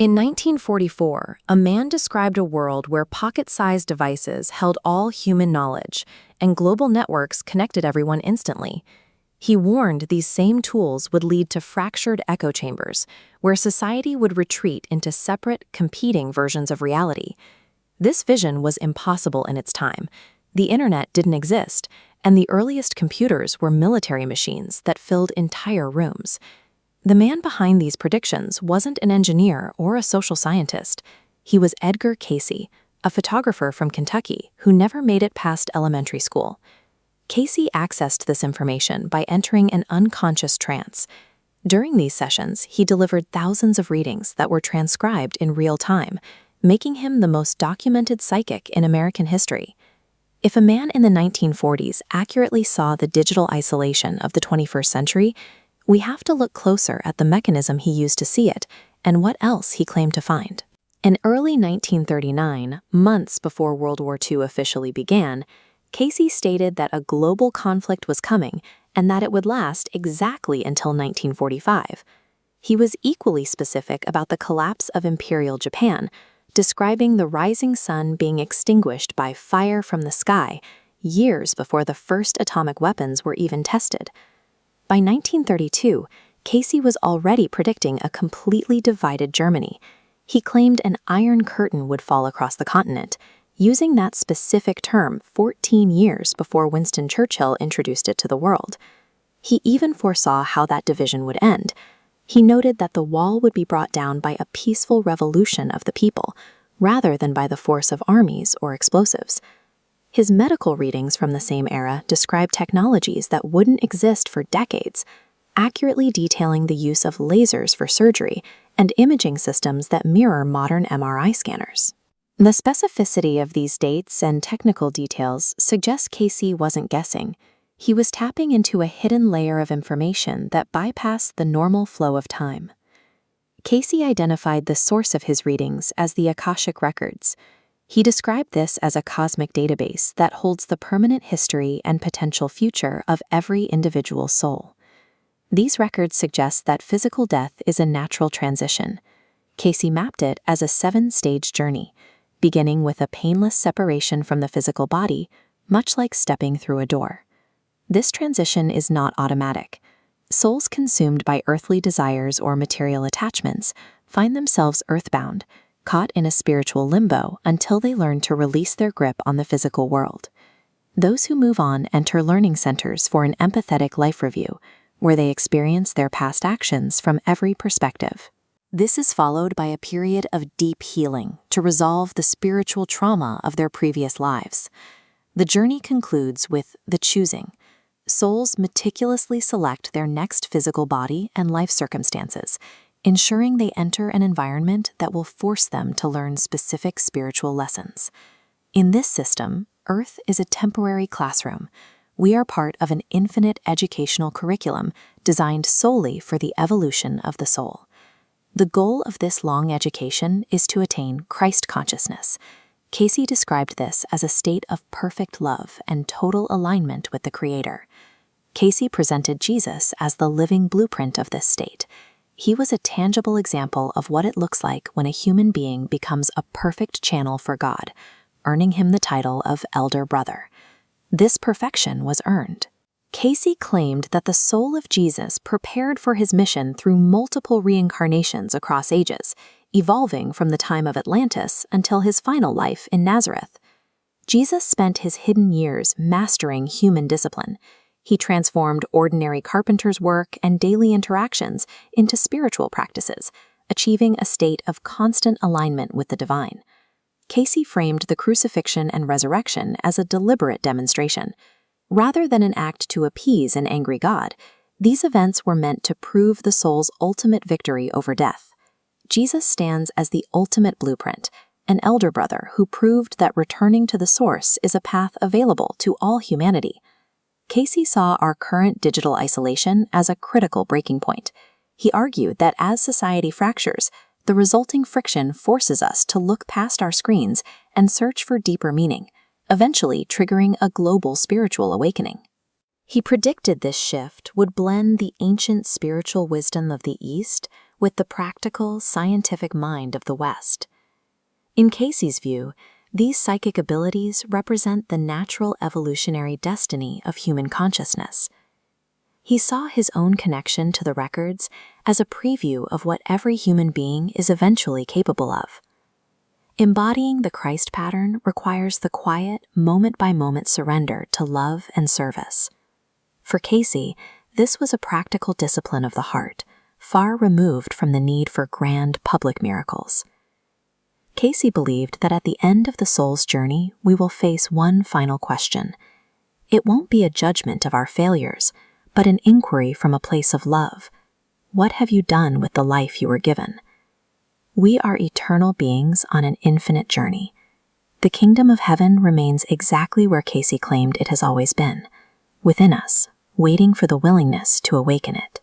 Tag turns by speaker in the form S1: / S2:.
S1: In 1944, a man described a world where pocket-sized devices held all human knowledge, and global networks connected everyone instantly. He warned these same tools would lead to fractured echo chambers, where society would retreat into separate, competing versions of reality. This vision was impossible in its time. The internet didn't exist, and the earliest computers were military machines that filled entire rooms. The man behind these predictions wasn't an engineer or a social scientist. He was Edgar Cayce, a photographer from Kentucky who never made it past elementary school. Cayce accessed this information by entering an unconscious trance. During these sessions, he delivered thousands of readings that were transcribed in real time, making him the most documented psychic in American history. If a man in the 1940s accurately saw the digital isolation of the 21st century, we have to look closer at the mechanism he used to see it and what else he claimed to find. In early 1939, months before World War II officially began, Cayce stated that a global conflict was coming and that it would last exactly until 1945. He was equally specific about the collapse of Imperial Japan, describing the rising sun being extinguished by fire from the sky years before the first atomic weapons were even tested. By 1932, Cayce was already predicting a completely divided Germany. He claimed an iron curtain would fall across the continent, using that specific term 14 years before Winston Churchill introduced it to the world. He even foresaw how that division would end. He noted that the wall would be brought down by a peaceful revolution of the people, rather than by the force of armies or explosives. His medical readings from the same era describe technologies that wouldn't exist for decades, accurately detailing the use of lasers for surgery and imaging systems that mirror modern MRI scanners. The specificity of these dates and technical details suggests Cayce wasn't guessing. He was tapping into a hidden layer of information that bypassed the normal flow of time. Cayce identified the source of his readings as the Akashic Records. He described this as a cosmic database that holds the permanent history and potential future of every individual soul. These records suggest that physical death is a natural transition. Cayce mapped it as a 7-stage journey, beginning with a painless separation from the physical body, much like stepping through a door. This transition is not automatic. Souls consumed by earthly desires or material attachments find themselves earthbound, caught in a spiritual limbo until they learn to release their grip on the physical world. Those who move on enter learning centers for an empathetic life review, where they experience their past actions from every perspective. This is followed by a period of deep healing to resolve the spiritual trauma of their previous lives. The journey concludes with the choosing. Souls meticulously select their next physical body and life circumstances, ensuring they enter an environment that will force them to learn specific spiritual lessons. In this system, Earth is a temporary classroom. We are part of an infinite educational curriculum designed solely for the evolution of the soul. The goal of this long education is to attain Christ consciousness. Cayce described this as a state of perfect love and total alignment with the Creator. Cayce presented Jesus as the living blueprint of this state. He was a tangible example of what it looks like when a human being becomes a perfect channel for God, earning him the title of Elder Brother. This perfection was earned. Cayce claimed that the soul of Jesus prepared for his mission through multiple reincarnations across ages, evolving from the time of Atlantis until his final life in Nazareth. Jesus spent his hidden years mastering human discipline. He transformed ordinary carpenter's work and daily interactions into spiritual practices, achieving a state of constant alignment with the divine. Cayce framed the crucifixion and resurrection as a deliberate demonstration. Rather than an act to appease an angry God, these events were meant to prove the soul's ultimate victory over death. Jesus stands as the ultimate blueprint, an elder brother who proved that returning to the source is a path available to all humanity. Cayce saw our current digital isolation as a critical breaking point. He argued that as society fractures, the resulting friction forces us to look past our screens and search for deeper meaning, eventually triggering a global spiritual awakening. He predicted this shift would blend the ancient spiritual wisdom of the East with the practical, scientific mind of the West. In Cayce's view, these psychic abilities represent the natural evolutionary destiny of human consciousness. He saw his own connection to the records as a preview of what every human being is eventually capable of. Embodying the Christ pattern requires the quiet, moment-by-moment surrender to love and service. For Cayce, this was a practical discipline of the heart, far removed from the need for grand public miracles. Cayce believed that at the end of the soul's journey, we will face one final question. It won't be a judgment of our failures, but an inquiry from a place of love. What have you done with the life you were given? We are eternal beings on an infinite journey. The kingdom of heaven remains exactly where Cayce claimed it has always been, within us, waiting for the willingness to awaken it.